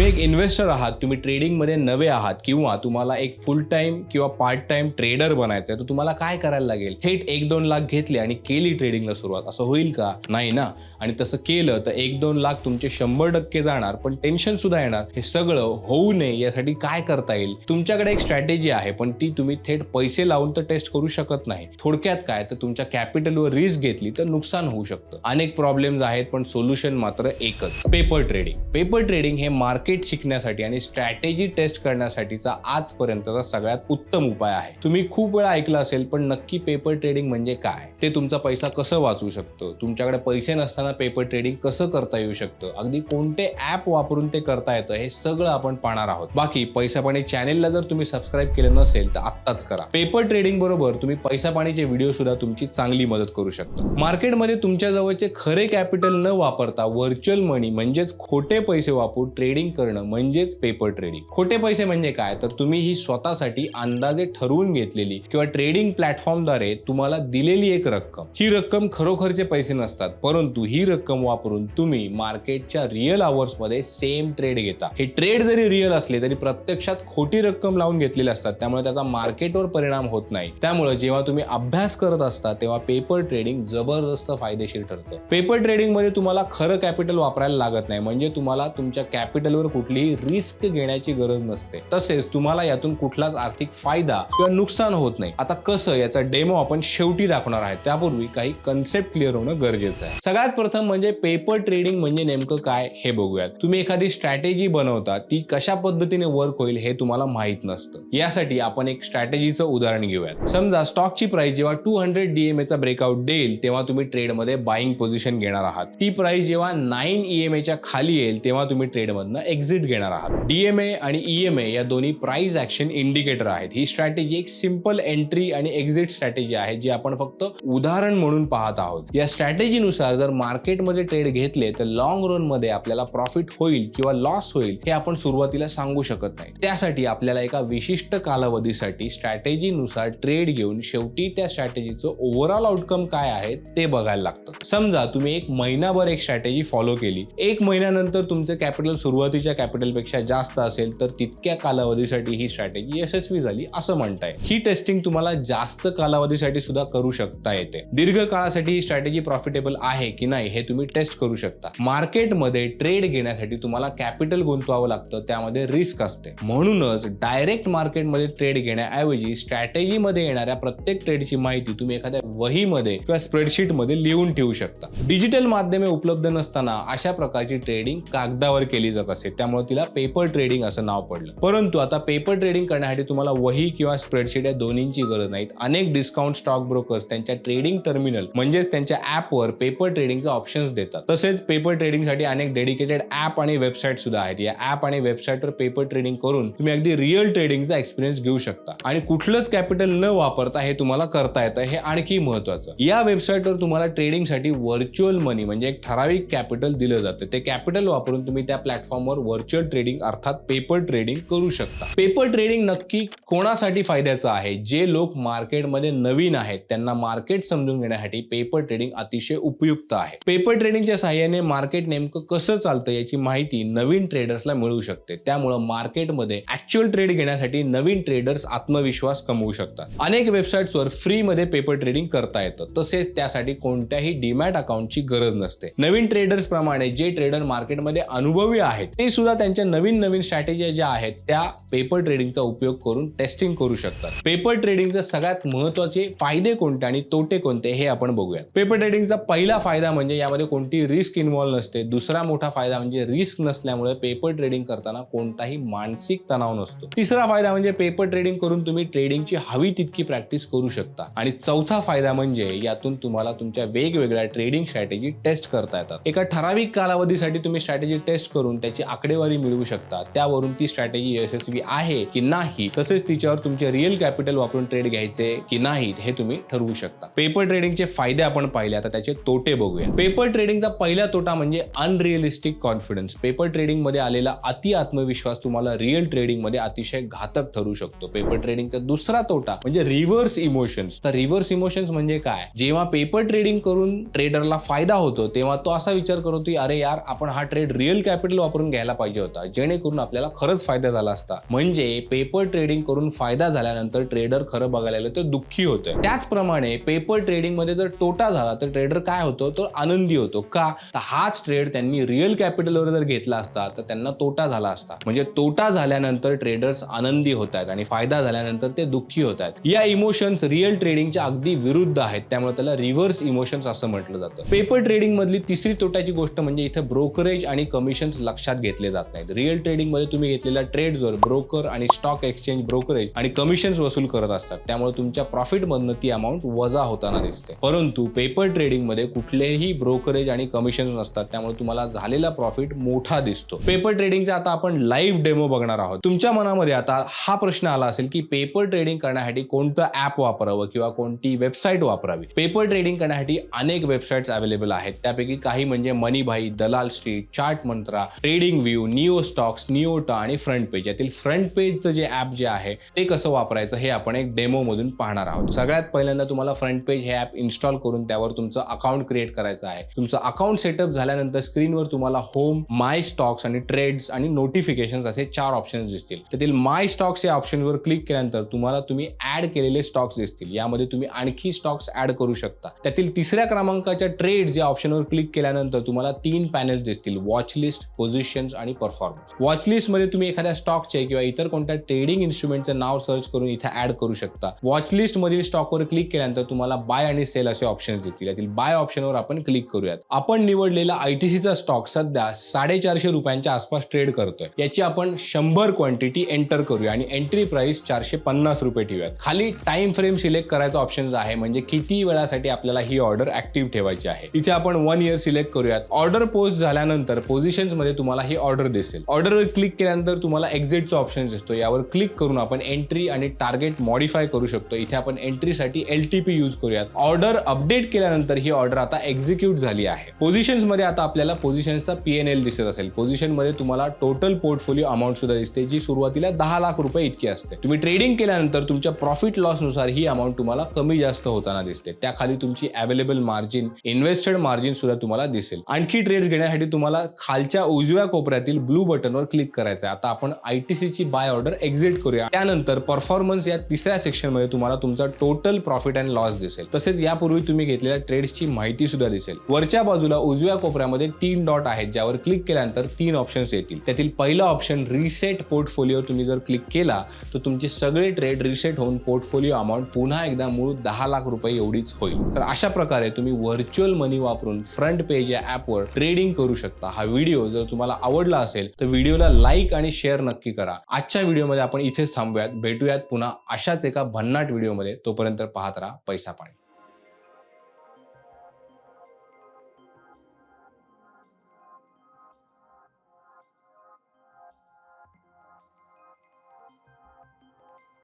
तुम्ही एक इन्व्हेस्टर आहात, तुम्ही ट्रेडिंगमध्ये नवे आहात किंवा तुम्हाला एक फुल टाइम किंवा पार्ट टाइम ट्रेडर बनायचं आहे, तर तुम्हाला काय करायला लागेल? थेट 1-2 लाख घेतले आणि केली ट्रेडिंगला सुरुवात, असं होईल का? नाही ना. आणि तसं केलं तर 1-2 लाख तुमचे 100% जाणार, पण टेन्शन सुद्धा येणार. हे सगळं होऊ नये यासाठी काय करता येईल? तुमच्याकडे एक स्ट्रॅटेजी आहे, पण ती तुम्ही थेट पैसे लावून तर टेस्ट करू शकत नाही. थोडक्यात काय, तर तुमच्या कॅपिटलवर रिस्क घेतली तर नुकसान होऊ शकतं. अनेक प्रॉब्लेम्स आहेत, पण सोल्युशन मात्र एकच, पेपर ट्रेडिंग. पेपर ट्रेडिंग हे मार्केट शिकण्यासाठी आणि स्ट्रॅटेजी टेस्ट करण्यासाठीचा आजपर्यंतचा सगळ्यात उत्तम उपाय आहे. तुम्ही खूप वेळा ऐकलं असेल, पण नक्की पेपर ट्रेडिंग म्हणजे काय? ते तुमचा पैसा कसं वाचू शकतं? तुमच्याकडे पैसे नसताना पेपर ट्रेडिंग कसं करता येऊ शकतं? अगदी कोणते ॲप वापरून ते करता येतं, हे सगळं आपण पाहणार आहोत. बाकी पैसा पाणी चॅनेलला जर तुम्ही सबस्क्राईब केलं नसेल तर आत्ताच करा. पेपर ट्रेडिंग बरोबर तुम्ही पैसा पाणीचे व्हिडिओ सुद्धा तुमची चांगली मदत करू शकता. मार्केटमध्ये तुमच्या जवळचे खरे कॅपिटल न वापरता व्हर्च्युअल मनी म्हणजेच खोटे पैसे वापरून ट्रेडिंग करणं म्हणजेच पेपर ट्रेडिंग. खोटे पैसे म्हणजे काय, तर तुम्ही ही स्वतःसाठी अंदाजे ठरवून घेतलेली किंवा ट्रेडिंग प्लॅटफॉर्मद्वारे तुम्हाला दिलेली एक रक्कम. ही रक्कम खरोखरचे पैसे नसतात, परंतु ही रक्कम वापरून तुम्ही मार्केटच्या रिअल आवर्स मध्ये सेम ट्रेड घेता. हे ट्रेड जरी रिअल असले तरी प्रत्यक्षात खोटी रक्कम लावून घेतलेली असतात, त्यामुळे त्याचा मार्केटवर परिणाम होत नाही. त्यामुळे जेव्हा तुम्ही अभ्यास करत असता तेव्हा पेपर ट्रेडिंग जबरदस्त फायदेशीर ठरतं. पेपर ट्रेडिंग मध्ये तुम्हाला खरं कॅपिटल वापरायला लागत नाही, म्हणजे तुम्हाला तुमच्या कॅपिटलवर कुठलीही रिस्क घेण्याची गरज नसते. तसेच तुम्हाला यातून कुठलाच आर्थिक फायदा किंवा नुकसान होत नाही. आता कसं, याचा डेमो आपण शेवटी दाखवणार आहे. त्यापूर्वी काही कन्सेप्ट क्लिअर होणं गरजेचं आहे. सगळ्यात प्रथम म्हणजे पेपर ट्रेडिंग म्हणजे नेमकं काय हे बघूयात. तुम्ही एखादी स्ट्रॅटेजी बनवता, ती कशा पद्धतीने वर्क होईल हे तुम्हाला माहित नसतं. यासाठी आपण एक स्ट्रॅटेजीचं उदाहरण घेऊयात. समजा स्टॉकची प्राइस जेव्हा 200 DMA चा ब्रेकआउट देईल तेव्हा तुम्ही ट्रेडमध्ये बाईंग पोझिशन घेणार आहात. ती प्राइस जेव्हा 9 EMA च्या खाली येईल तेव्हा तुम्ही ट्रेडमधनं एक्झिट घेणार आहात. DMA आणि EMA या दोन्ही प्राइस ऍक्शन इंडिकेटर आहेत. ही स्ट्रॅटेजी एक सिंपल एंट्री आणि एक्झिट स्ट्रॅटेजी आहे, जी आपण फक्त उदाहरण म्हणून पाहत आहोत. या स्ट्रॅटेजीनुसार जर मार्केटमध्ये ट्रेड घेतले तर लॉंग रन मध्ये आपल्याला प्रॉफिट होईल किंवा लॉस होईल हे आपण सुरुवातीला सांगू शकत नाही. त्यासाठी आपल्याला एका विशिष्ट कालावधीसाठी स्ट्रॅटेजीनुसार ट्रेड घेऊन शेवटी त्या स्ट्रॅटेजीचं ओव्हरऑल आउटकम काय आहे ते बघायला लागतं. समजा तुम्ही एक महिनाभर एक स्ट्रॅटेजी फॉलो केली, 1 महिन्यानंतर तुमचे कॅपिटल सुरुवातीच्या कॅपिटलपेक्षा जास्त असेल तर तितक्या कालावधीसाठी ही स्ट्रॅटेजी यशस्वी झाली असं म्हणताय. ही टेस्टिंग तुम्हाला जास्त कालावधीसाठी सुद्धा करू शकता येते. दीर्घ काळासाठी ही स्ट्रॅटेजी प्रॉफिटेबल आहे की नाही हे तुम्ही टेस्ट करू शकता. मार्केटमध्ये ट्रेड घेण्यासाठी तुम्हाला कॅपिटल गुंतवावं लागतं, त्यामध्ये रिस्क असते. म्हणूनच डायरेक्ट मार्केटमध्ये ट्रेड घेण्याऐवजी स्ट्रॅटेजीमध्ये येणाऱ्या प्रत्येक ट्रेडची माहिती तुम्ही एखाद्या वहीमध्ये किंवा स्प्रेडशीटमध्ये लिहून ठेवू शकता. डिजिटल माध्यमे उपलब्ध नसताना अशा प्रकारची ट्रेडिंग कागदावर केली जात असे, त्यामुळे तिला पेपर ट्रेडिंग असं नाव पडलं. परंतु आता पेपर ट्रेडिंग करण्यासाठी तुम्हाला वही किंवा स्प्रेडशीट या दोन्हींची गरज नाही. अनेक डिस्काउंट स्टॉक ब्रोकर्स त्यांच्या ट्रेडिंग टर्मिनल म्हणजेच त्यांच्या ॲपवर पेपर ट्रेडिंगचे ऑप्शन्स देतात. तसेच पेपर ट्रेडिंगसाठी अनेक डेडिकेटेड ॲप आणि वेबसाईट सुद्धा आहेत. या ॲप आणि वेबसाईटवर पेपर ट्रेडिंग करून तुम्ही अगदी रिअल ट्रेडिंगचा एक्सपिरियन्स घेऊ शकता आणि कुठलंच कॅपिटल न वापरता हे तुम्हाला करता येतं. हे आणखी महत्त्वाचं, या वेबसाईटवर तुम्हाला ट्रेडिंगसाठी व्हर्च्युअल मनी म्हणजे एक ठराविक कॅपिटल दिलं जातं. ते कॅपिटल वापरून तुम्ही त्या प्लॅटफॉर्मवर व्हर्च्युअल ट्रेडिंग अर्थात पेपर ट्रेडिंग करू शकता. पेपर ट्रेडिंग नक्की कोणासाठी फायद्याचं आहे? जे लोक मार्केटमध्ये नवीन आहेत त्यांना मार्केट समजून घेण्यासाठी पेपर ट्रेडिंग अतिशय उपयुक्त आहे. पेपर ट्रेडिंगच्या सहाय्याने मार्केट नेमकं कसं चालतं याची माहिती नवीन ट्रेडर्सला मिळू शकते. त्यामुळे मार्केटमध्ये ऍक्च्युअल ट्रेड घेण्यासाठी नवीन ट्रेडर्स आत्मविश्वास कमवू शकतात. अनेक वेबसाईट्सवर फ्रीमध्ये पेपर ट्रेडिंग करता येतं. तसेच त्यासाठी कोणत्याही डीमॅट अकाउंटची गरज नसते. नवीन ट्रेडर्स प्रमाणे जे ट्रेडर मार्केटमध्ये अनुभवी आहेत ते सुद्धा त्यांच्या नवीन स्ट्रॅटेजी ज्या आहेत त्या पेपर ट्रेडिंगचा उपयोग करून टेस्टिंग करू शकतात. पेपर ट्रेडिंगचे सगळ्यात महत्त्वाचे फायदे कोणते आणि तोटे कोणते हे आपण बघूयात. पेपर ट्रेडिंगचा पहिला फायदा म्हणजे यामध्ये कोणती रिस्क इन्व्हॉल्व नसते. दुसरा मोठा फायदा म्हणजे रिस्क नसल्यामुळे पेपर ट्रेडिंग करताना कोणताही मानसिक तणाव नसतो. तिसरा फायदा म्हणजे पेपर ट्रेडिंग करून तुम्ही ट्रेडिंगची हवी तितकी प्रॅक्टिस करू शकता. आणि चौथा फायदा म्हणजे यातून तुम्हाला तुमच्या वेगवेगळ्या ट्रेडिंग स्ट्रॅटेजी टेस्ट करता येतात. एका ठराविक कालावधीसाठी तुम्ही स्ट्रॅटेजी टेस्ट करून त्याची आकडेवारी मिळवू शकता. त्यावरून ती स्ट्रॅटेजी यशस्वी आहे की नाही, तसेच तिच्यावर तुमचे रिअल कॅपिटल वापरून ट्रेड घ्यायचे की नाही हे तुम्ही ठरवू शकता. पेपर ट्रेडिंगचे फायदे आपण पाहिले, आता त्याचे तोटे बघूया. पेपर ट्रेडिंगचा पहिला तोटा म्हणजे अनरिअलिस्टिक कॉन्फिडन्स. पेपर ट्रेडिंग मध्ये आलेला अति आत्मविश्वास तुम्हाला रिअल ट्रेडिंग मध्ये अतिशय घातक ठरू शकतो. पेपर ट्रेडिंगचा दुसरा तोटा म्हणजे रिव्हर्स इमोशन्स. तर रिव्हर्स इमोशन्स म्हणजे काय? जेव्हा पेपर ट्रेडिंग करून ट्रेडरला फायदा होतो तेव्हा तो असा विचार करतो की अरे यार, आपण हा ट्रेड रिअल कॅपिटल वापरून घ्यायला पाहिजे होता, जेणेकरून आपल्याला खरंच फायदा झाला असता. म्हणजे पेपर ट्रेडिंग करून फायदा झाल्यानंतर ट्रेडर खरं बघायला गेलं तर दुःखी होतोय. त्याचप्रमाणे पेपर ट्रेडिंग मध्ये जर तोटा झाला तर ट्रेडर काय होतो, तो आनंदी होतो. का तर हाच ट्रेड त्यांनी रिअल कॅपिटलवर जर घेतला असता तर त्यांना तोटा झाला असता. म्हणजे तोटा झाल्यानंतर ट्रेडर्स आनंदी होत आहेत आणि फायदा झाल्यानंतर ते दुःखी होत आहेत. या इमोशन्स रिअल ट्रेडिंगच्या अगदी विरुद्ध आहेत, त्यामुळे त्याला रिव्हर्स इमोशन्स असं म्हटलं जातं. पेपर ट्रेडिंग मधली तिसरी तोट्याची गोष्ट म्हणजे इथे ब्रोकरेज आणि कमिशन्स लक्षात घेतले जात नाहीत. रिअल ट्रेडिंग मध्ये तुम्ही घेतलेल्या ट्रेड्सवर ब्रोकर आणि स्टॉक एक्सचेंज ब्रोकरेज आणि कमिशन्स वसूल करत असतात, त्यामुळे तुमच्या प्रॉफिट मधनं ती अमाऊंट वजा होताना दिसते. परंतु पेपर ट्रेडिंग मध्ये कुठलेही ब्रोकरेज आणि कमिशन्स नसतात, त्यामुळे तुम्हाला झालेला प्रॉफिट मोठा दिसतो. पेपर ट्रेडिंगचा आता आपण लाईव्ह डेमो बघणार आहोत. तुमच्या मनामध्ये आता हा प्रश्न आला असेल की पेपर ट्रेडिंग करण्यासाठी कोणतं ऍप वापरावं किंवा कोणती वेबसाईट वापरावी. पेपर ट्रेडिंग करण्यासाठी अनेक वेबसाईट्स अवेलेबल आहेत. त्यापैकी काही म्हणजे मनीभाई, दलाल स्ट्रीट, चार्ट मंत्रा, ट्रेडिंग व्ह्यू, निओ स्टॉक्स, निओटा आणि फ्रंट पेज. यातील फ्रंट पेजचं जे ऍप जे आहे ते कसं वापरायचं हे आपण एक डेमो मधून पाहणार आहोत. सगळ्यात पहिल्यांदा तुम्हाला फ्रंट पेज हे ऍप इन्स्टॉल करून त्यावर तुमचं अकाउंट क्रिएट करायचं आहे. तुमचं अकाउंट सेटअप झाल्यानंतर स्क्रीनवर तुम्हाला होम, माय स्टॉक्स आणि ट्रेड्स आणि नोटिफिकेशन्स असे 4 ऑप्शन्स दिसतील. त्यातील माय स्टॉक्स या ऑप्शनवर क्लिक केल्यानंतर तुम्हाला तुम्ही ऍड केलेले स्टॉक्स दिसतील. यामध्ये तुम्ही आणखी स्टॉक्स ऍड करू शकता. त्यातील तिसऱ्या क्रमांकाच्या ट्रेड्स या ऑप्शनवर क्लिक केल्यानंतर तुम्हाला 3 पॅनल्स दिसतील: वॉच लिस्ट, पोझिशन्स आणि परफॉर्मन्स. वॉच लिस्ट मध्ये तुम्ही एखाद्या स्टॉकचे किंवा इतर कोणत्या ट्रेडिंग इन्स्ट्रुमेंटचं नाव सर्च करून इथे ऍड करू शकता. वॉच लिस्ट मधील स्टॉकवर क्लिक केल्यानंतर तुम्हाला बाय आणि सेल असे ऑप्शन्स दिसतील. यातील बाय ऑप्शनवर आपण क्लिक करूयात. आपण निवडलेला आयटीसीचा स्टॉक सध्या 450 रुपयांच्या आसपास ट्रेड करतोय. याची आपण 100 क्वांटिटी एंटर करूया आणि एंट्री प्राइस 450 रुपये ठेवूयात. खाली टाइम फ्रेम सिलेक्ट करायचा ऑप्शन आहे, म्हणजे किती वेळासाठी आपल्याला ही ऑर्डर ऍक्टिव्ह ठेवायची आहे. इथे आपण 1 इयर सिलेक्ट करूयात. ऑर्डर पोस्ट झाल्यानंतर पोझिशन्स मध्ये तुम्हाला ही ऑर्डर दिसेल. ऑर्डरवर क्लिक केल्यानंतर तुम्हाला एक्झिटचा ऑप्शन दिसतो. यावर क्लिक करून आपण एंट्री आणि टार्गेट मॉडिफाय करू शकतो. इथे आपण एंट्रीसाठी LTP यूज करूयात. ऑर्डर अपडेट केल्यानंतर ही ऑर्डर आता एक्झिक्यूट झाली आहे. पोझिशन्स मध्ये आता आपल्याला पोझिशनचा PNL दिसत असेल. पोझिशन मध्ये तुम्हाला टोटल पोर्टफोलिओ अमाऊंट सुद्धा दिसते, जी सुरुवातीला 10 लाख रुपये इतकी असते. तुम्ही ट्रेडिंग केल्यानंतर तुमच्या प्रॉफिट लॉस नुसार ही अमाऊंट तुम्हाला कमी जास्त होताना दिसते. त्याखाली तुमची अवेलेबल मार्जिन, इन्व्हेस्टेड मार्जिन सुद्धा तुम्हाला दिसेल. आणखी ट्रेड्स घेण्यासाठी तुम्हाला खालच्या उजव्या कोपऱ्यातील ब्लू बटनवर क्लिक करायचं आहे. आता आपण ITC ची बाय ऑर्डर एक्झिट करूया. त्यानंतर परफॉर्मन्स या तिसऱ्या सेक्शन मध्ये तुम्हाला तुमचा टोटल प्रॉफिट अँड लॉस दिसेल. तसेच यापूर्वी तुम्ही घेतलेल्या ट्रेड्सची माहिती सुद्धा दिसेल. वरच्या बाजूला उजव्या कोपऱ्यामध्ये 3 डॉट आहेत, ज्यावर क्लिक केल्यानंतर 3 ऑप्शन्स येतील. त्यातील पहिला ऑप्शन रिसेट पोर्टफोलिओ तुम्ही जर क्लिक केला तर तुमचे सगळे ट्रेड रिसेट होऊन पोर्टफोलिओ अमाऊंट पुन्हा एकदा मूळ 10 लाख रुपये एवढीच होईल. तर अशा प्रकारे तुम्ही व्हर्च्युअल मनी वापरून फ्रंट पेज या ऍपवर ट्रेडिंग करू शकता. हा व्हिडिओ जर तुम्हाला आवडला असेल तर व्हिडिओला लाईक आणि शेअर नक्की करा. आजच्या व्हिडिओमध्ये आपण इथेच थांबूयात. भेटूयात पुन्हा अशाच एका भन्नाट व्हिडिओमध्ये. तोपर्यंत पाहत राहा पैसा पाणी.